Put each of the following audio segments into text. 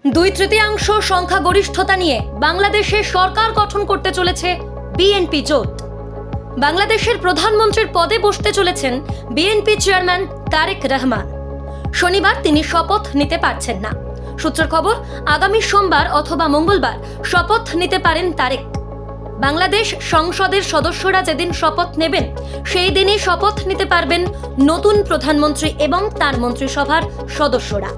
2/3 সংখ্যাগরিষ্ঠতা নিয়ে বাংলাদেশে সরকার গঠন করতে চলেছে বিএনপি জোট। বাংলাদেশের প্রধানমন্ত্রীর পদে বসতে চলেছেন বিএনপি চেয়ারম্যান তারেক রহমান। শনিবার তিনি শপথ নিতে পারছেন না। সূত্রের খবর, আগামী সোমবার অথবা মঙ্গলবার শপথ নিতে পারেন তারেক। বাংলাদেশ সংসদের সদস্যরা যেদিন শপথ নেবেন সেই দিনই শপথ নিতে পারবেন নতুন প্রধানমন্ত্রী এবং তার মন্ত্রিসভার সদস্যরা।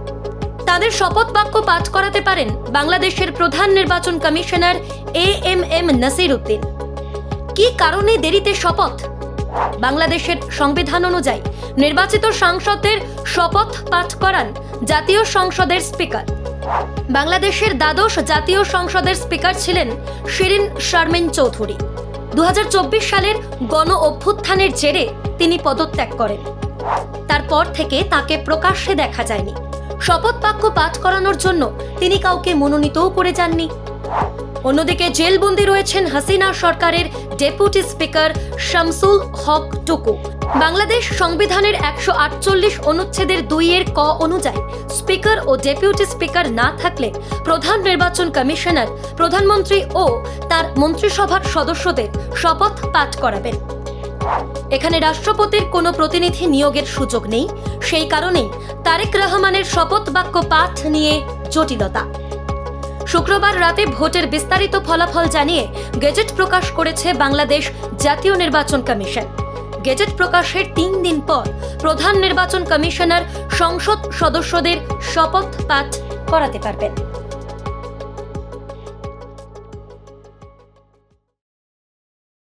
তাদের শপথ বাক্য পাঠ করাতে পারেন বাংলাদেশের প্রধান নির্বাচন কমিশনার AMM নাসির উদ্দিন। কি কারণে দেরিতে শপথ? বাংলাদেশের সংবিধান অনুযায়ী নির্বাচিত সাংসদদের শপথ পাঠ করান জাতীয় সংসদের স্পিকার। বাংলাদেশের দ্বাদশ জাতীয় সংসদের স্পিকার ছিলেন শিরিন শারমিন চৌধুরী। 2024 সালের গণ অভ্যুত্থানের জেরে তিনি পদত্যাগ করেন। তারপর থেকে তাকে প্রকাশ্যে দেখা যায়নি। শপথ বাক্য পাঠ করানোর জন্য তিনি কাউকে মনোনীতও করে যাননি। অন্যদিকে জেলবন্দি রয়েছেন হাসিনা সরকারের ডেপুটি স্পিকার শামসুল হক টুকু। বাংলাদেশ সংবিধানের 148 অনুচ্ছেদের 2 ক অনুযায়ী স্পিকার ও ডেপুটি স্পিকার না থাকলে প্রধান নির্বাচন কমিশনার প্রধানমন্ত্রী ও তার মন্ত্রিসভার সদস্যদের শপথ পাঠ করাবেন। এখানে রাষ্ট্রপতির কোনো প্রতিনিধি নিয়োগের সুযোগ নেই। সেই কারণেই তারেক রহমানের শপথ বাক্য পাঠ নিয়ে জটিলতা। শুক্রবার রাতে ভোটের বিস্তারিত ফলাফল জানিয়ে গেজেট প্রকাশ করেছে বাংলাদেশ জাতীয় নির্বাচন কমিশন। গেজেট প্রকাশের 3 দিন পর প্রধান নির্বাচন কমিশনার সংসদ সদস্যদের শপথ পাঠ করাতে পারবেন।